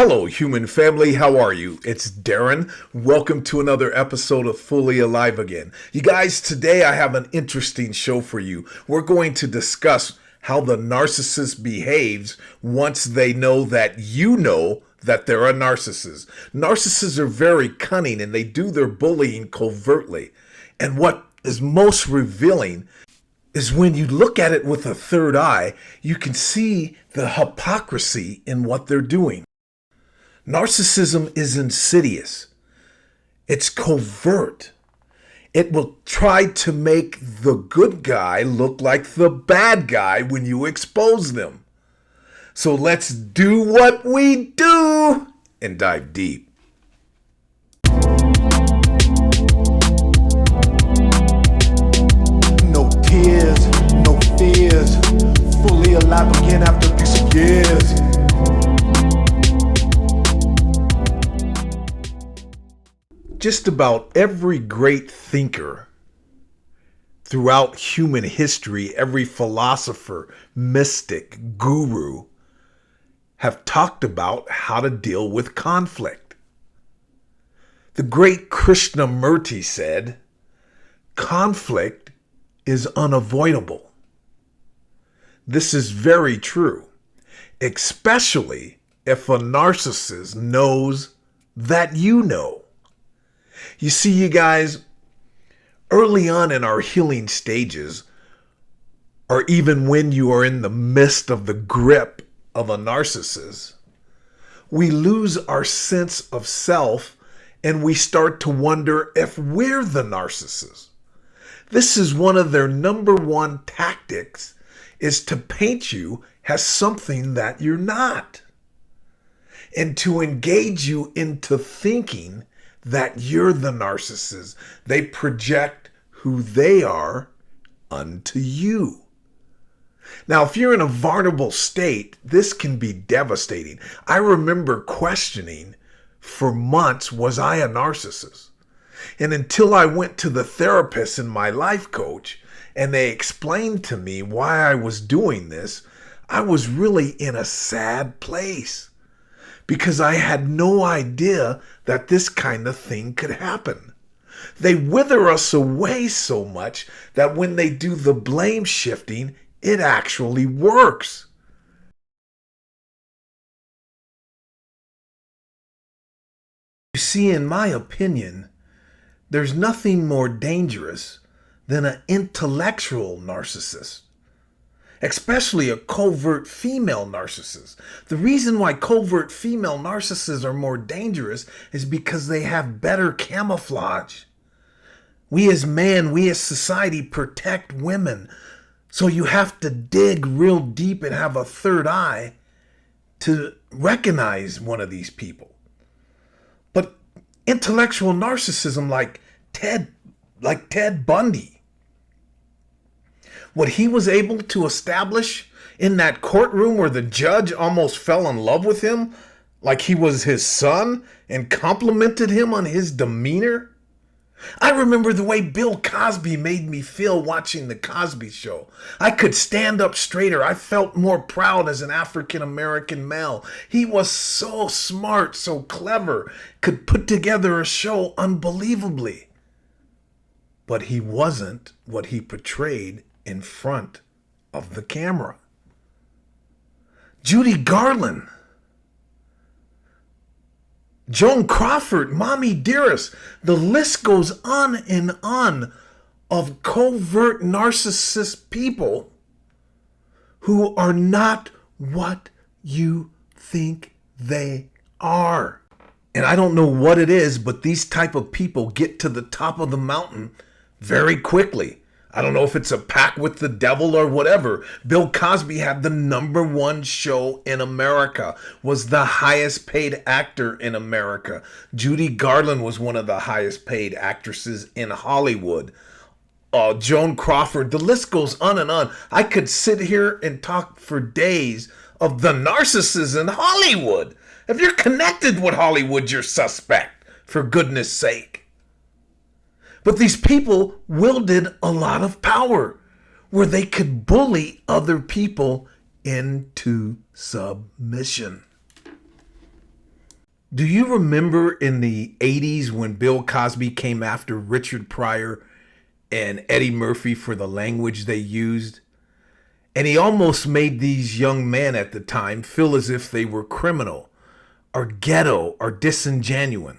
Hello, human family. How are you? It's Darren. Welcome to another episode of Fully Alive Again. You guys, today I have an interesting show for you. We're going to discuss how the narcissist behaves once they know that you know that they're a narcissist. Narcissists are very cunning and they do their bullying covertly. And what is most revealing is when you look at it with a third eye, you can see the hypocrisy in what they're doing. Narcissism is insidious. It's covert. It will try to make the good guy look like the bad guy when you expose them. So let's do what we do and dive deep. No tears, no fears. Fully alive again after these years. Just about every great thinker throughout human history, every philosopher, mystic, guru, have talked about how to deal with conflict. The great Krishnamurti said, conflict is unavoidable. This is very true, especially if a narcissist knows that you know. You see, you guys, early on in our healing stages, or even when you are in the midst of the grip of a narcissist, we lose our sense of self and we start to wonder if we're the narcissist. This is one of their number one tactics, is to paint you as something that you're not, and to engage you into thinking that you're the narcissist. They project who they are unto you. Now, if you're in a vulnerable state, this can be devastating. I remember questioning for months, was I a narcissist? And until I went to the therapist and my life coach, and they explained to me why I was doing this, I was really in a sad place, because I had no idea that this kind of thing could happen. They wither us away so much that when they do the blame shifting, it actually works. You see, in my opinion, there's nothing more dangerous than an intellectual narcissist, especially a covert female narcissist. The reason why covert female narcissists are more dangerous is because they have better camouflage. We as men, we as society protect women. So you have to dig real deep and have a third eye to recognize one of these people. But intellectual narcissism like Ted Bundy, what he was able to establish in that courtroom where the judge almost fell in love with him like he was his son and complimented him on his demeanor. I remember the way Bill Cosby made me feel watching The Cosby Show. I could stand up straighter. I felt more proud as an African American male. He was so smart, so clever, could put together a show unbelievably. But he wasn't what he portrayed in front of the camera. Judy Garland, Joan Crawford, Mommy Dearest, the list goes on and on of covert narcissist people who are not what you think they are. And I don't know what it is, but these type of people get to the top of the mountain very quickly. I don't know if it's a pact with the devil or whatever. Bill Cosby had the number one show in America, was the highest paid actor in America. Judy Garland was one of the highest paid actresses in Hollywood. Joan Crawford, the list goes on and on. I could sit here and talk for days of the narcissists in Hollywood. If you're connected with Hollywood, you're suspect, for goodness sake. But these people wielded a lot of power where they could bully other people into submission. Do you remember in the 80s when Bill Cosby came after Richard Pryor and Eddie Murphy for the language they used? And he almost made these young men at the time feel as if they were criminal or ghetto or disingenuous.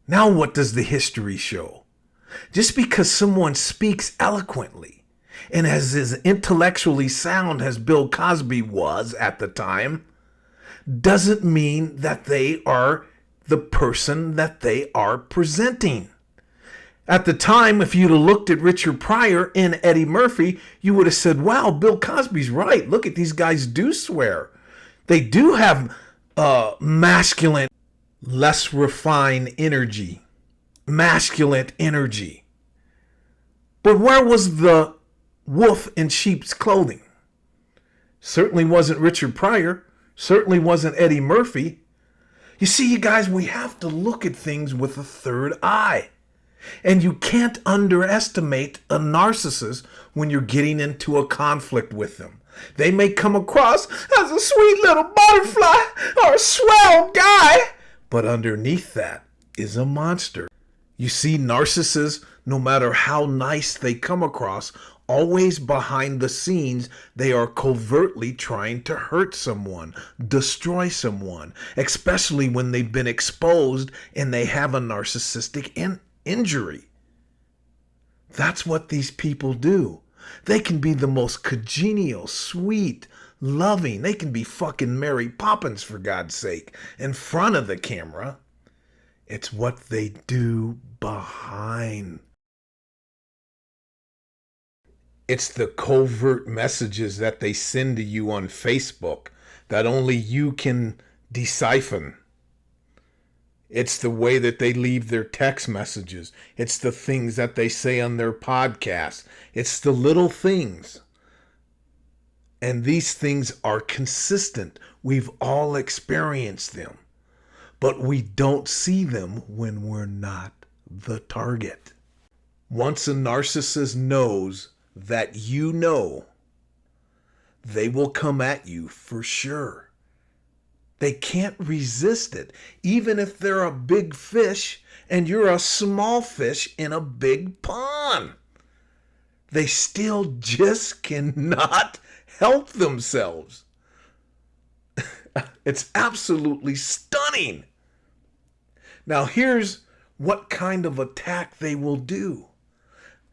Now, what does the history show? Just because someone speaks eloquently and is as intellectually sound as Bill Cosby was at the time, doesn't mean that they are the person that they are presenting. At the time, if you'd have looked at Richard Pryor and Eddie Murphy, you would have said, wow, Bill Cosby's right. Look at these guys do swear. They do have masculine, less refined energy. Masculine energy. But where was the wolf in sheep's clothing? Certainly wasn't Richard Pryor. Certainly wasn't Eddie Murphy. You see, you guys, we have to look at things with a third eye. And you can't underestimate a narcissist when you're getting into a conflict with them. They may come across as a sweet little butterfly or a swell guy, but underneath that is a monster. You see, narcissists, no matter how nice they come across, always behind the scenes, they are covertly trying to hurt someone, destroy someone, especially when they've been exposed and they have a narcissistic injury. That's what these people do. They can be the most congenial, sweet, loving. They can be fucking Mary Poppins, for God's sake, in front of the camera. It's what they do behind. It's the covert messages that they send to you on Facebook that only you can decipher. It's the way that they leave their text messages. It's the things that they say on their podcasts. It's the little things. And these things are consistent. We've all experienced them. But we don't see them when we're not the target. Once a narcissist knows that you know, they will come at you for sure. They can't resist it. Even if they're a big fish and you're a small fish in a big pond, they still just cannot help themselves. It's absolutely stunning. Now, here's what kind of attack they will do.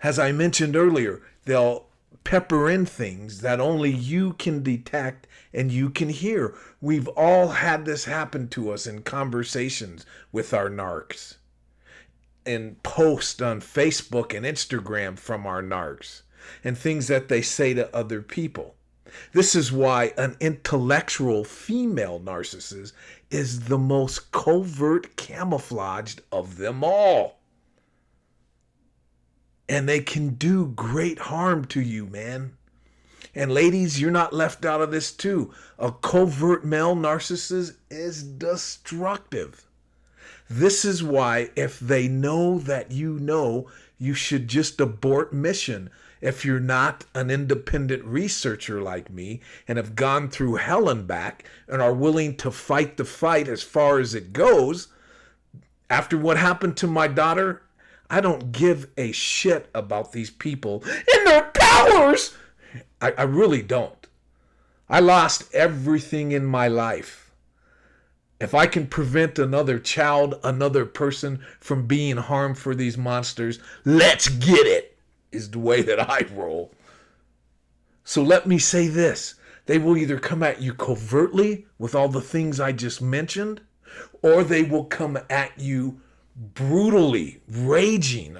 As I mentioned earlier, they'll pepper in things that only you can detect and you can hear. We've all had this happen to us in conversations with our narcs, and posts on Facebook and Instagram from our narcs, and things that they say to other people. This is why an intellectual female narcissist is the most covert camouflaged of them all. And they can do great harm to you, man. And ladies, you're not left out of this too. A covert male narcissist is destructive. This is why if they know that you should just abort mission. If you're not an independent researcher like me and have gone through hell and back and are willing to fight the fight as far as it goes, after what happened to my daughter, I don't give a shit about these people and their powers. I really don't. I lost everything in my life. If I can prevent another child, another person from being harmed for these monsters, let's get it, is the way that I roll. So let me say this. They will either come at you covertly with all the things I just mentioned, or they will come at you brutally, raging.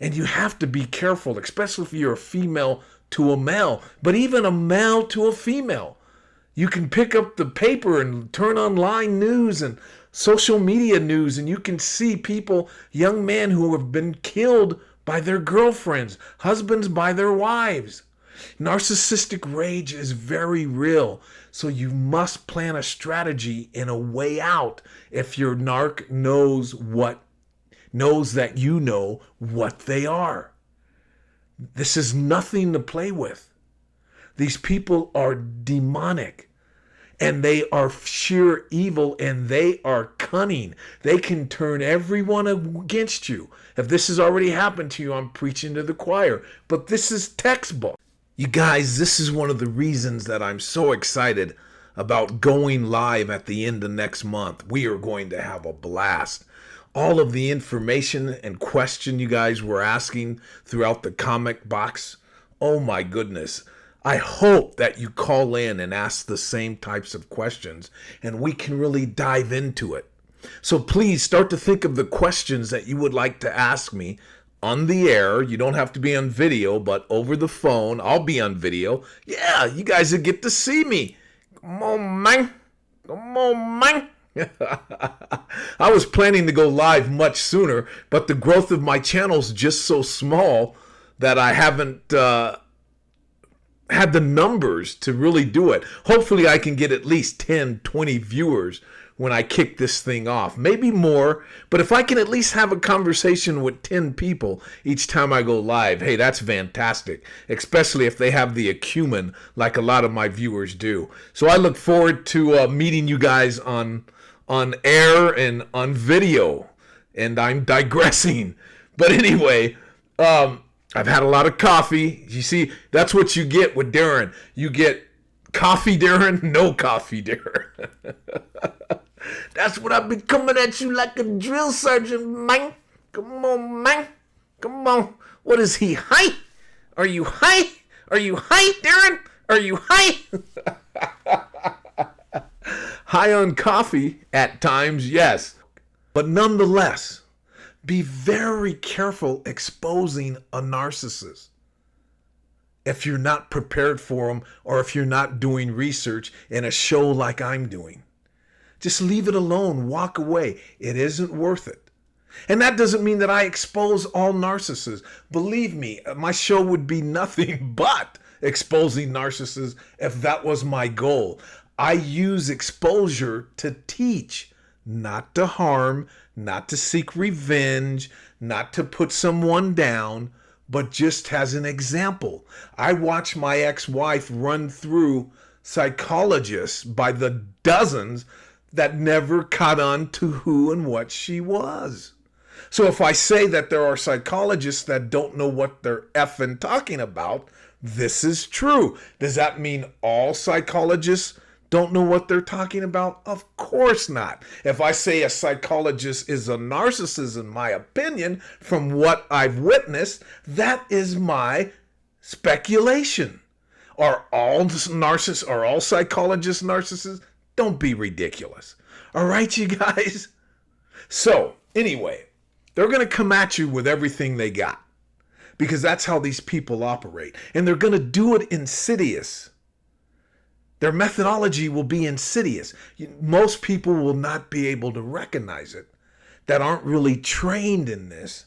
And you have to be careful, especially if you're a female to a male, but even a male to a female. You can pick up the paper and turn online news and social media news, and you can see people, young men who have been killed by their girlfriends, husbands by their wives. Narcissistic rage is very real, so you must plan a strategy and a way out if your narc knows that you know what they are. This is nothing to play with. These people are demonic, and they are sheer evil, and they are cunning. They can turn everyone against you. If this has already happened to you, I'm preaching to the choir, but this is textbook. You guys, this is one of the reasons that I'm so excited about going live at the end of next month. We are going to have a blast. All of the information and question you guys were asking throughout the comment box, oh my goodness. I hope that you call in and ask the same types of questions, and we can really dive into it. So please start to think of the questions that you would like to ask me on the air. You don't have to be on video, but over the phone, I'll be on video. Yeah, you guys will get to see me. Come on, man. Come on, man. I was planning to go live much sooner, but the growth of my channel is just so small that I haven't had the numbers to really do it. Hopefully I can get at least 10, 20 viewers when I kick this thing off. Maybe more, but if I can at least have a conversation with 10 people each time I go live, hey, that's fantastic, especially if they have the acumen like a lot of my viewers do. So I look forward to meeting you guys on air and on video, and I'm digressing. But anyway, I've had a lot of coffee. You see, that's what you get with Darren. You get coffee, Darren, no coffee, Darren. That's what I've been coming at you like a drill sergeant, man. Come on, man. Come on. What is he, high? Are you high? Are you high, Darren? Are you high? High on coffee at times, yes. But nonetheless, be very careful exposing a narcissist if you're not prepared for them, or if you're not doing research in a show like I'm doing. Just leave it alone. Walk away. It isn't worth it. And that doesn't mean that I expose all narcissists. Believe me, my show would be nothing but exposing narcissists if that was my goal. I use exposure to teach, not to harm, not to seek revenge, not to put someone down, but just as an example. I watched my ex-wife run through psychologists by the dozens that never caught on to who and what she was. So if I say that there are psychologists that don't know what they're effing talking about, this is true. Does that mean all psychologists don't know what they're talking about? Of course not. If I say a psychologist is a narcissist, in my opinion, from what I've witnessed, that is my speculation. Are all narcissists, are all psychologists narcissists? Don't be ridiculous. All right, you guys? So, anyway, they're going to come at you with everything they got, because that's how these people operate. And they're going to do it insidious. Their methodology will be insidious. Most people will not be able to recognize it, that aren't really trained in this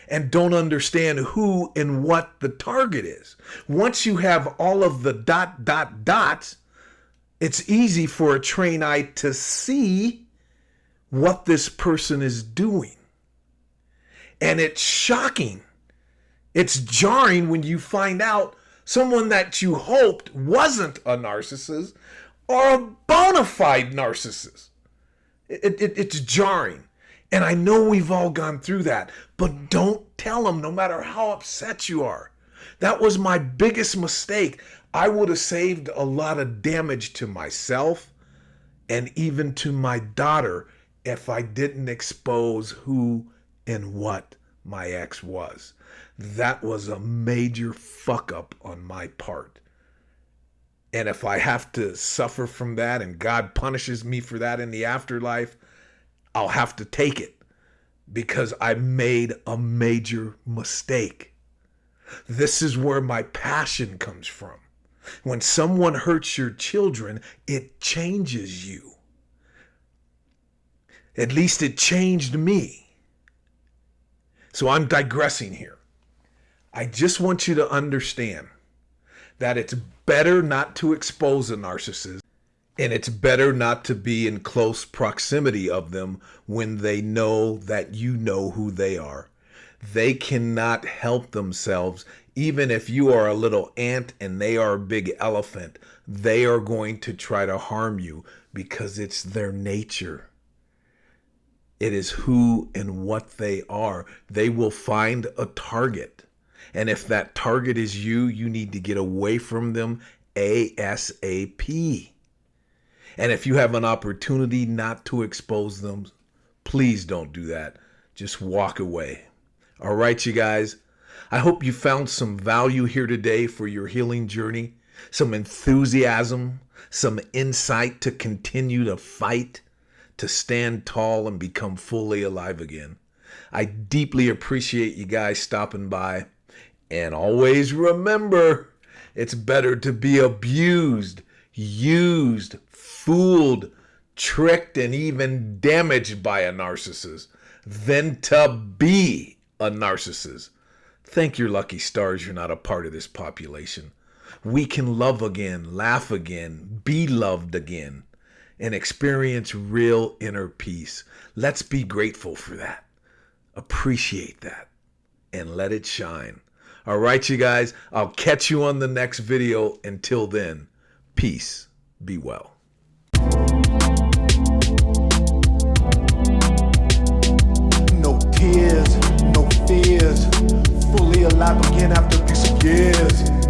and don't understand who and what the target is. Once you have all of the dots, it's easy for a trained eye to see what this person is doing. And it's shocking. It's jarring when you find out someone that you hoped wasn't a narcissist or a bona fide narcissist. It's jarring. And I know we've all gone through that, but don't tell them, no matter how upset you are. That was my biggest mistake. I would have saved a lot of damage to myself and even to my daughter if I didn't expose who and what my ex was. That was a major fuck up on my part. And if I have to suffer from that and God punishes me for that in the afterlife, I'll have to take it, because I made a major mistake. This is where my passion comes from. When someone hurts your children, it changes you. At least it changed me. So I'm digressing here. I just want you to understand that it's better not to expose a narcissist, and it's better not to be in close proximity of them when they know that you know who they are. They cannot help themselves. Even if you are a little ant and they are a big elephant, they are going to try to harm you because it's their nature. It is who and what they are. They will find a target. And if that target is you, you need to get away from them ASAP. And if you have an opportunity not to expose them, please don't do that. Just walk away. All right, you guys. I hope you found some value here today for your healing journey, some enthusiasm, some insight to continue to fight, to stand tall and become fully alive again. I deeply appreciate you guys stopping by. And always remember, it's better to be abused, used, fooled, tricked, and even damaged by a narcissist than to be a narcissist. Thank your lucky stars you're not a part of this population. We can love again, laugh again, be loved again, and experience real inner peace. Let's be grateful for that. Appreciate that. And let it shine. All right, you guys. I'll catch you on the next video. Until then, peace. Be well. No tears, no fears. Fully alive again after 6 years.